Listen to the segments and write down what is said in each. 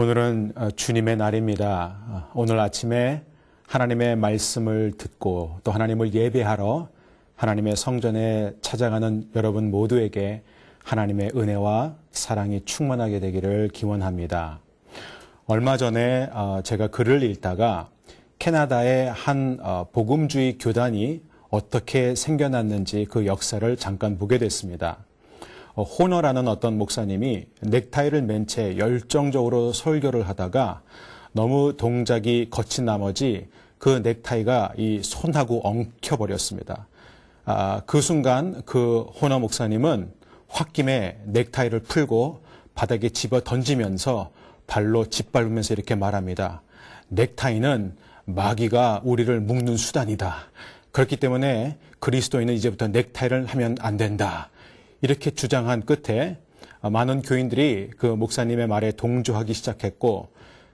오늘은 주님의 날입니다. 오늘 아침에 하나님의 말씀을 듣고 또 하나님을 예배하러 하나님의 성전에 찾아가는 여러분 모두에게 하나님의 은혜와 사랑이 충만하게 되기를 기원합니다. 얼마 전에 제가 글을 읽다가 캐나다의 한 복음주의 교단이 어떻게 생겨났는지 그 역사를 잠깐 보게 됐습니다. 호너라는 어떤 목사님이 넥타이를 맨 채 열정적으로 설교를 하다가 너무 동작이 거친 나머지 그 넥타이가 이 손하고 엉켜버렸습니다. 그 순간 그 호너 목사님은 홧김에 넥타이를 풀고 바닥에 집어 던지면서 발로 짓밟으면서 이렇게 말합니다. 넥타이는 마귀가 우리를 묶는 수단이다. 그렇기 때문에 그리스도인은 이제부터 넥타이를 하면 안 된다. 이렇게 주장한 끝에 많은 교인들이 그 목사님의 말에 동조하기 시작했고,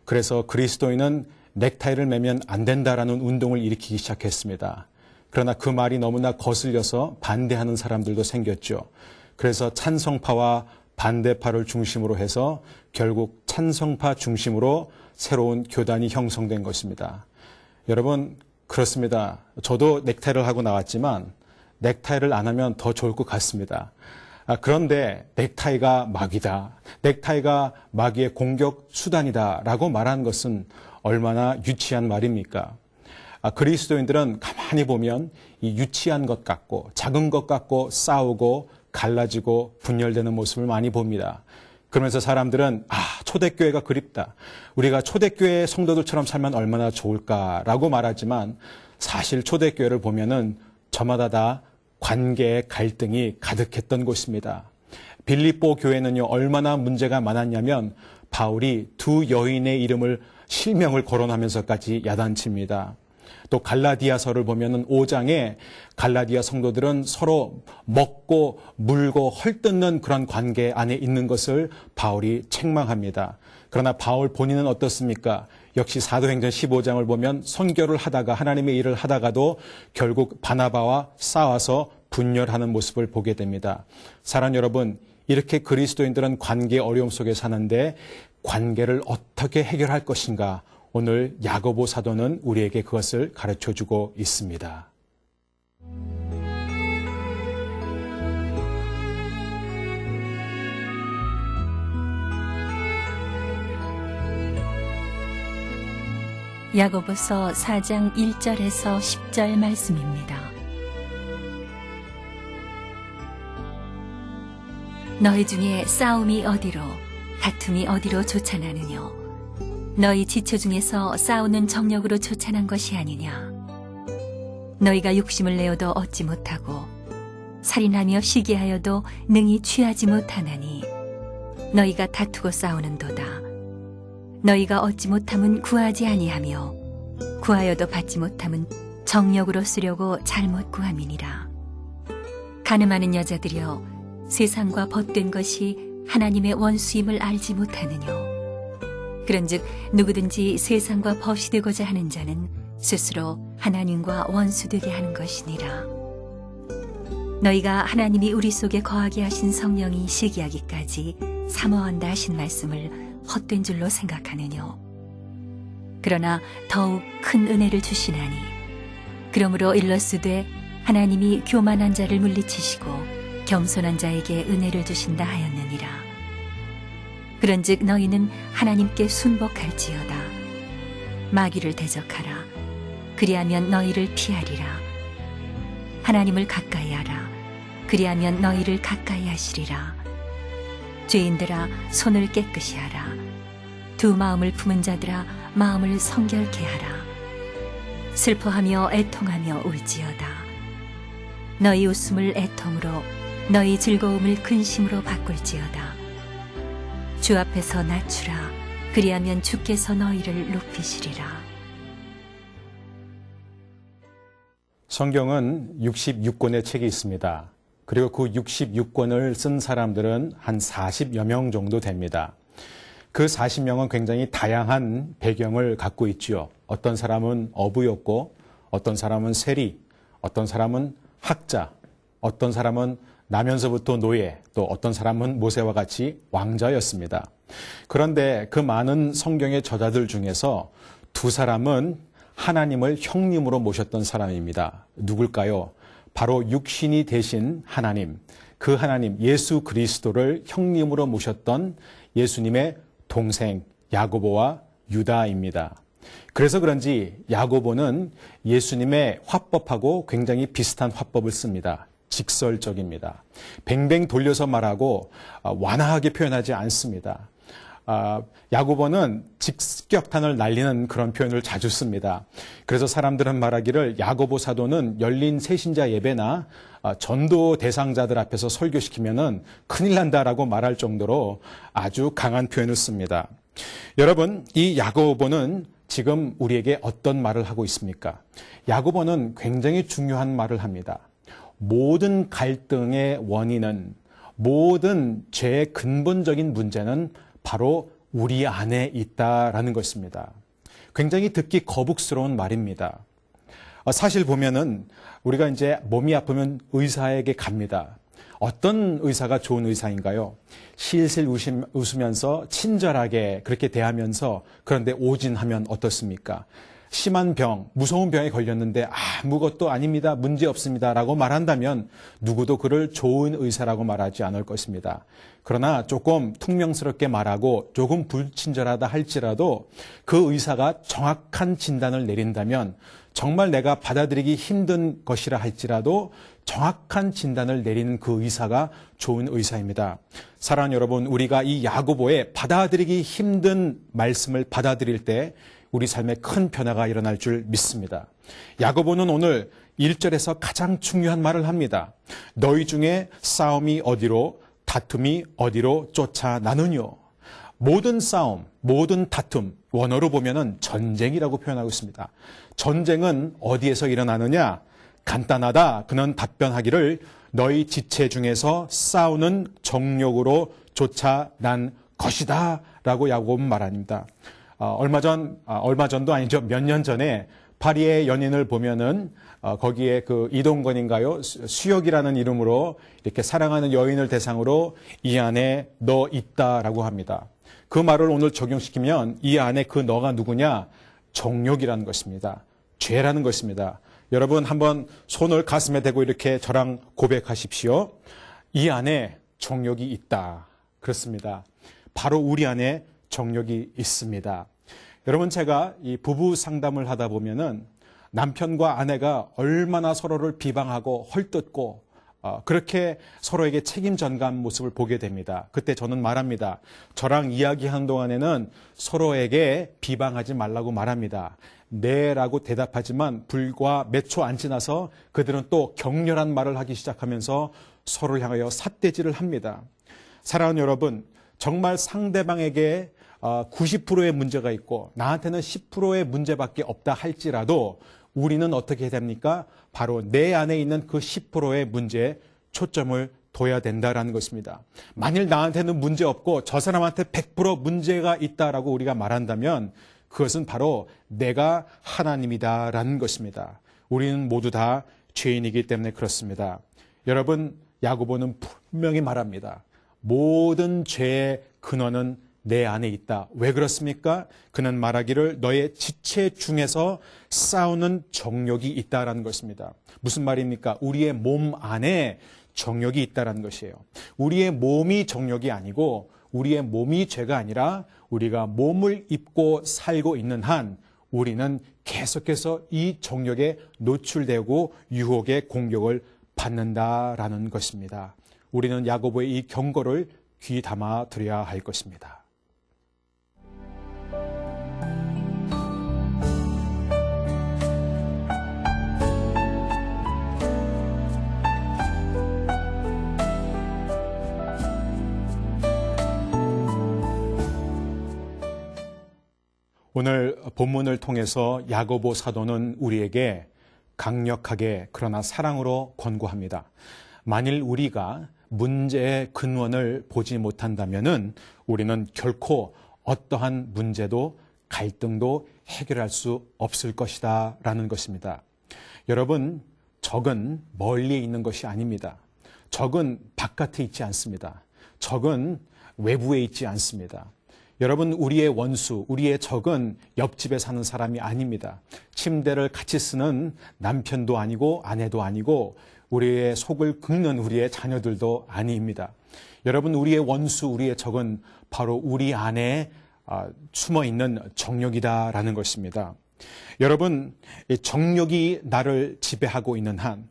그래서 그리스도인은 넥타이를 매면 안 된다라는 운동을 일으키기 시작했습니다. 그러나 그 말이 너무나 거슬려서 반대하는 사람들도 생겼죠. 그래서 찬성파와 반대파를 중심으로 해서 결국 찬성파 중심으로 새로운 교단이 형성된 것입니다. 여러분, 그렇습니다. 저도 넥타이를 하고 나왔지만 넥타이를 안 하면 더 좋을 것 같습니다. 그런데 넥타이가 마귀다. 넥타이가 마귀의 공격 수단이다 라고 말한 것은 얼마나 유치한 말입니까? 그리스도인들은 가만히 보면 이 유치한 것 같고 작은 것 같고 싸우고 갈라지고 분열되는 모습을 많이 봅니다. 그러면서 사람들은 초대교회가 그립다. 우리가 초대교회 성도들처럼 살면 얼마나 좋을까라고 말하지만 사실 초대교회를 보면은 저마다 다 관계의 갈등이 가득했던 곳입니다. 빌립보 교회는요, 얼마나 문제가 많았냐면 바울이 두 여인의 이름을 실명을 거론하면서까지 야단칩니다. 또 갈라디아서를 보면은 5장에 갈라디아 성도들은 서로 먹고 물고 헐뜯는 그런 관계 안에 있는 것을 바울이 책망합니다. 그러나 바울 본인은 어떻습니까? 역시 사도행전 15장을 보면 선교를 하다가 하나님의 일을 하다가도 결국 바나바와 싸워서 분열하는 모습을 보게 됩니다. 사랑 여러분, 이렇게 그리스도인들은 관계의 어려움 속에 사는데 관계를 어떻게 해결할 것인가? 오늘 야고보 사도는 우리에게 그것을 가르쳐주고 있습니다. 야고보서 4장 1절에서 10절 말씀입니다. 너희 중에 싸움이 어디로, 다툼이 어디로 솟아나느냐? 너희 지체 중에서 싸우는 정력으로 솟아난 것이 아니냐? 너희가 욕심을 내어도 얻지 못하고 살인하며 시기하여도 능히 취하지 못하나니 너희가 다투고 싸우는도다. 너희가 얻지 못함은 구하지 아니하며 구하여도 받지 못함은 정력으로 쓰려고 잘못 구함이니라. 가늠하는 여자들이여, 세상과 벗된 것이 하나님의 원수임을 알지 못하느뇨. 그런즉 누구든지 세상과 벗이 되고자 하는 자는 스스로 하나님과 원수되게 하는 것이니라. 너희가 하나님이 우리 속에 거하게 하신 성령이 시기하기까지 사모한다 하신 말씀을 헛된 줄로 생각하느뇨. 그러나 더욱 큰 은혜를 주시나니 그러므로 일러스되 하나님이 교만한 자를 물리치시고 겸손한 자에게 은혜를 주신다 하였느니라. 그런즉 너희는 하나님께 순복할지어다. 마귀를 대적하라. 그리하면 너희를 피하리라. 하나님을 가까이 하라. 그리하면 너희를 가까이 하시리라. 죄인들아, 손을 깨끗이 하라. 두 마음을 품은 자들아, 마음을 성결케 하라. 슬퍼하며 애통하며 울지어다. 너희 웃음을 애통으로, 너희 즐거움을 근심으로 바꿀지어다. 주 앞에서 낮추라. 그리하면 주께서 너희를 높이시리라. 성경은 66권의 책이 있습니다. 그리고 그 66권을 쓴 사람들은 한 40여 명 정도 됩니다. 그 40명은 굉장히 다양한 배경을 갖고 있죠. 어떤 사람은 어부였고, 어떤 사람은 세리, 어떤 사람은 학자, 어떤 사람은 나면서부터 노예, 또 어떤 사람은 모세와 같이 왕자였습니다. 그런데 그 많은 성경의 저자들 중에서 두 사람은 하나님을 형님으로 모셨던 사람입니다. 누굴까요? 바로 육신이 되신 하나님, 그 하나님 예수 그리스도를 형님으로 모셨던 예수님의 동생 야고보와 유다입니다. 그래서 그런지 야고보는 예수님의 화법하고 굉장히 비슷한 화법을 씁니다. 직설적입니다. 뱅뱅 돌려서 말하고 완화하게 표현하지 않습니다. 야고보는 직격탄을 날리는 그런 표현을 자주 씁니다. 그래서 사람들은 말하기를 야고보 사도는 열린 새신자 예배나 전도 대상자들 앞에서 설교시키면은 큰일 난다라고 말할 정도로 아주 강한 표현을 씁니다. 여러분, 이 야고보는 지금 우리에게 어떤 말을 하고 있습니까? 야고보는 굉장히 중요한 말을 합니다. 모든 갈등의 원인은, 모든 죄의 근본적인 문제는 바로 우리 안에 있다라는 것입니다. 굉장히 듣기 거북스러운 말입니다. 사실 보면은 우리가 이제 몸이 아프면 의사에게 갑니다. 어떤 의사가 좋은 의사인가요? 실실 웃으면서 친절하게 그렇게 대하면서 그런데 오진하면 어떻습니까? 심한 병, 무서운 병에 걸렸는데 아무것도 아닙니다. 문제 없습니다. 라고 말한다면 누구도 그를 좋은 의사라고 말하지 않을 것입니다. 그러나 조금 퉁명스럽게 말하고 조금 불친절하다 할지라도 그 의사가 정확한 진단을 내린다면 정말 내가 받아들이기 힘든 것이라 할지라도 정확한 진단을 내리는 그 의사가 좋은 의사입니다. 사랑하는 여러분, 우리가 이 야고보의 받아들이기 힘든 말씀을 받아들일 때 우리 삶에 큰 변화가 일어날 줄 믿습니다. 야고보는 오늘 1절에서 가장 중요한 말을 합니다. 너희 중에 싸움이 어디로, 다툼이 어디로 쫓아나느뇨. 모든 싸움, 모든 다툼, 원어로 보면은 전쟁이라고 표현하고 있습니다. 전쟁은 어디에서 일어나느냐? 간단하다. 그는 답변하기를 너희 지체 중에서 싸우는 정욕으로 쫓아난 것이다. 라고 야고보는 말합니다. 얼마 전도 아니죠. 몇 년 전에 파리의 연인을 보면은 거기에 그 이동건인가요? 수혁이라는 이름으로 이렇게 사랑하는 여인을 대상으로 이 안에 너 있다라고 합니다. 그 말을 오늘 적용시키면 이 안에 그 너가 누구냐? 정욕이라는 것입니다. 죄라는 것입니다. 여러분 한번 손을 가슴에 대고 이렇게 저랑 고백하십시오. 이 안에 정욕이 있다. 그렇습니다. 바로 우리 안에 정욕이 있습니다. 여러분 제가 이 부부 상담을 하다 보면은 남편과 아내가 얼마나 서로를 비방하고 헐뜯고 그렇게 서로에게 책임 전가한 모습을 보게 됩니다. 그때 저는 말합니다. 저랑 이야기하는 동안에는 서로에게 비방하지 말라고 말합니다. 네라고 대답하지만 불과 몇 초 안 지나서 그들은 또 격렬한 말을 하기 시작하면서 서로를 향하여 삿대질을 합니다. 사랑하는 여러분, 정말 상대방에게 90%의 문제가 있고 나한테는 10%의 문제밖에 없다 할지라도 우리는 어떻게 해야 됩니까? 바로 내 안에 있는 그 10%의 문제에 초점을 둬야 된다라는 것입니다. 만일 나한테는 문제 없고 저 사람한테 100% 문제가 있다라고 우리가 말한다면 그것은 바로 내가 하나님이다라는 것입니다. 우리는 모두 다 죄인이기 때문에 그렇습니다. 여러분, 야고보는 분명히 말합니다. 모든 죄의 근원은 내 안에 있다. 왜 그렇습니까? 그는 말하기를 너의 지체 중에서 싸우는 정욕이 있다라는 것입니다. 무슨 말입니까? 우리의 몸 안에 정욕이 있다라는 것이에요. 우리의 몸이 정욕이 아니고 우리의 몸이 죄가 아니라 우리가 몸을 입고 살고 있는 한 우리는 계속해서 이 정욕에 노출되고 유혹의 공격을 받는다라는 것입니다. 우리는 야고보의 이 경고를 귀 담아 들여야 할 것입니다. 오늘 본문을 통해서 야고보 사도는 우리에게 강력하게 그러나 사랑으로 권고합니다. 만일 우리가 문제의 근원을 보지 못한다면은 우리는 결코 어떠한 문제도 갈등도 해결할 수 없을 것이다 라는 것입니다. 여러분, 적은 멀리에 있는 것이 아닙니다. 적은 바깥에 있지 않습니다. 적은 외부에 있지 않습니다. 여러분, 우리의 원수, 우리의 적은 옆집에 사는 사람이 아닙니다. 침대를 같이 쓰는 남편도 아니고 아내도 아니고 우리의 속을 긁는 우리의 자녀들도 아닙니다. 여러분, 우리의 원수, 우리의 적은 바로 우리 안에 숨어 있는 정욕이다라는 것입니다. 여러분, 정욕이 나를 지배하고 있는 한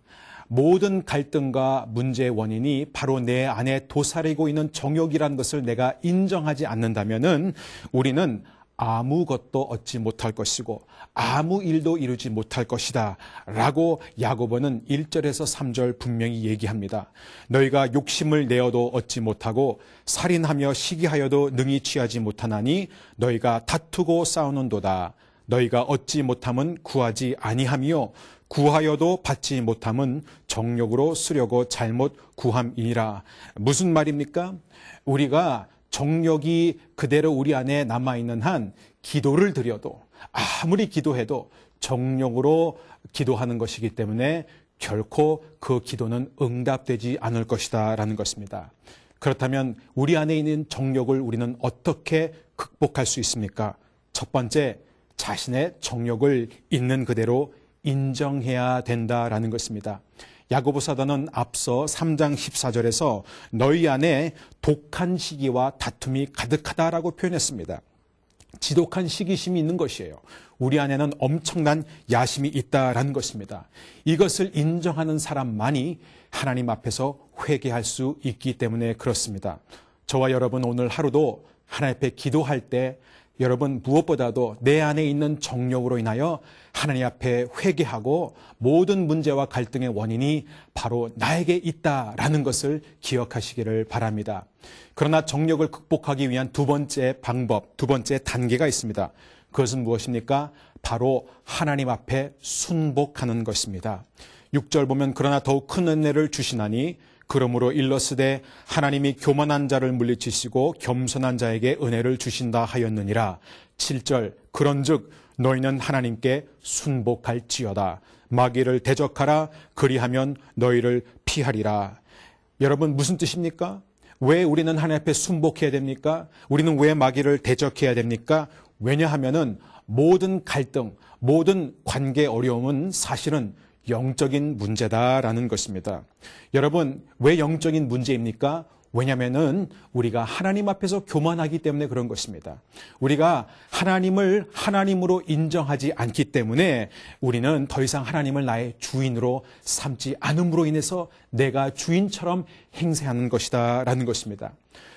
모든 갈등과 문제의 원인이 바로 내 안에 도사리고 있는 정욕이라는 것을 내가 인정하지 않는다면은 우리는 아무것도 얻지 못할 것이고 아무 일도 이루지 못할 것이다 라고 야고보는 1절에서 3절 분명히 얘기합니다. 너희가 욕심을 내어도 얻지 못하고 살인하며 시기하여도 능히 취하지 못하나니 너희가 다투고 싸우는도다. 너희가 얻지 못함은 구하지 아니하며 구하여도 받지 못함은 정욕으로 쓰려고 잘못 구함이니라. 무슨 말입니까? 우리가 정욕이 그대로 우리 안에 남아있는 한 기도를 드려도 아무리 기도해도 정욕으로 기도하는 것이기 때문에 결코 그 기도는 응답되지 않을 것이다 라는 것입니다. 그렇다면 우리 안에 있는 정욕을 우리는 어떻게 극복할 수 있습니까? 첫 번째, 자신의 정욕을 있는 그대로 인정해야 된다라는 것입니다. 야고보 사도는 앞서 3장 14절에서 너희 안에 독한 시기와 다툼이 가득하다라고 표현했습니다. 지독한 시기심이 있는 것이에요. 우리 안에는 엄청난 야심이 있다라는 것입니다. 이것을 인정하는 사람만이 하나님 앞에서 회개할 수 있기 때문에 그렇습니다. 저와 여러분 오늘 하루도 하나님 앞에 기도할 때 여러분 무엇보다도 내 안에 있는 정욕으로 인하여 하나님 앞에 회개하고 모든 문제와 갈등의 원인이 바로 나에게 있다라는 것을 기억하시기를 바랍니다. 그러나 정욕을 극복하기 위한 두 번째 방법, 두 번째 단계가 있습니다. 그것은 무엇입니까? 바로 하나님 앞에 순복하는 것입니다. 6절 보면 그러나 더욱 큰 은혜를 주시나니 그러므로 일러스되 하나님이 교만한 자를 물리치시고 겸손한 자에게 은혜를 주신다 하였느니라. 7절 그런즉 너희는 하나님께 순복할지어다. 마귀를 대적하라. 그리하면 너희를 피하리라. 여러분 무슨 뜻입니까? 왜 우리는 하나님 앞에 순복해야 됩니까? 우리는 왜 마귀를 대적해야 됩니까? 왜냐하면은 모든 갈등, 모든 관계 어려움은 사실은 영적인 문제다라는 것입니다. 여러분, 왜 영적인 문제입니까? 왜냐하면은 우리가 하나님 앞에서 교만하기 때문에 그런 것입니다. 우리가 하나님을 하나님으로 인정하지 않기 때문에 우리는 더 이상 하나님을 나의 주인으로 삼지 않음으로 인해서 내가 주인처럼 행세하는 것이다라는 것입니다.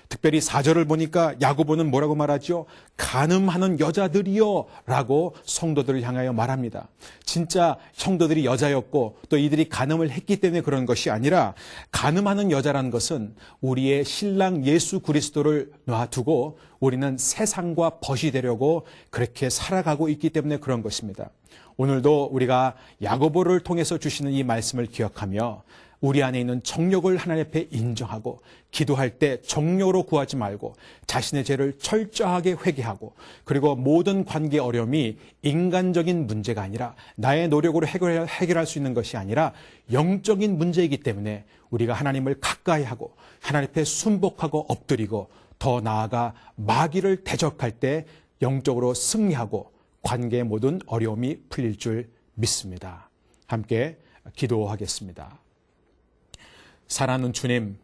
특별히 4절을 보니까 야고보는 뭐라고 말하죠? 간음하는 여자들이요 라고 성도들을 향하여 말합니다. 진짜 성도들이 여자였고 또 이들이 간음을 했기 때문에 그런 것이 아니라 간음하는 여자라는 것은 우리의 신랑 예수 그리스도를 놔두고 우리는 세상과 벗이 되려고 그렇게 살아가고 있기 때문에 그런 것입니다. 오늘도 우리가 야고보를 통해서 주시는 이 말씀을 기억하며 우리 안에 있는 정욕을 하나님 앞에 인정하고 기도할 때 정욕으로 구하지 말고 자신의 죄를 철저하게 회개하고 그리고 모든 관계 어려움이 인간적인 문제가 아니라 나의 노력으로 해결할 수 있는 것이 아니라 영적인 문제이기 때문에 우리가 하나님을 가까이 하고 하나님 앞에 순복하고 엎드리고 더 나아가 마귀를 대적할 때 영적으로 승리하고 관계의 모든 어려움이 풀릴 줄 믿습니다. 함께 기도하겠습니다. 사랑하는 주님,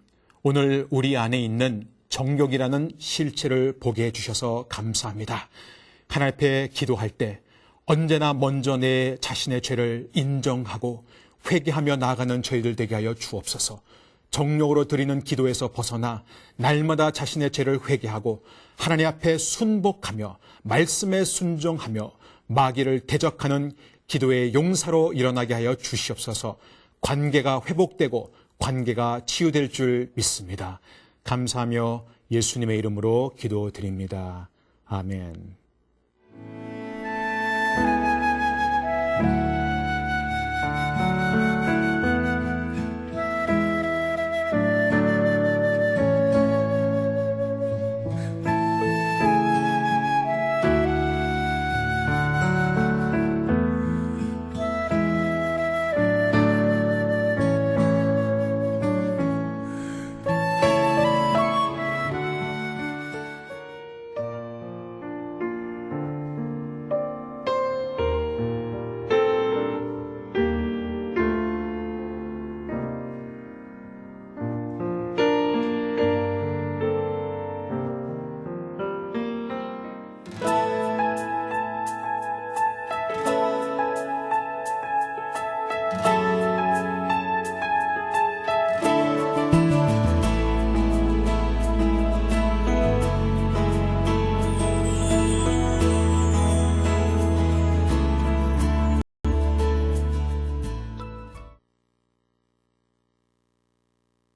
오늘 우리 안에 있는 정욕이라는 실체를 보게 해주셔서 감사합니다. 하나님 앞에 기도할 때 언제나 먼저 내 자신의 죄를 인정하고 회개하며 나아가는 저희들 되게 하여 주옵소서. 정욕으로 드리는 기도에서 벗어나 날마다 자신의 죄를 회개하고 하나님 앞에 순복하며 말씀에 순종하며 마귀를 대적하는 기도의 용사로 일어나게 하여 주시옵소서. 관계가 회복되고 관계가 치유될 줄 믿습니다. 감사하며 예수님의 이름으로 기도드립니다. 아멘.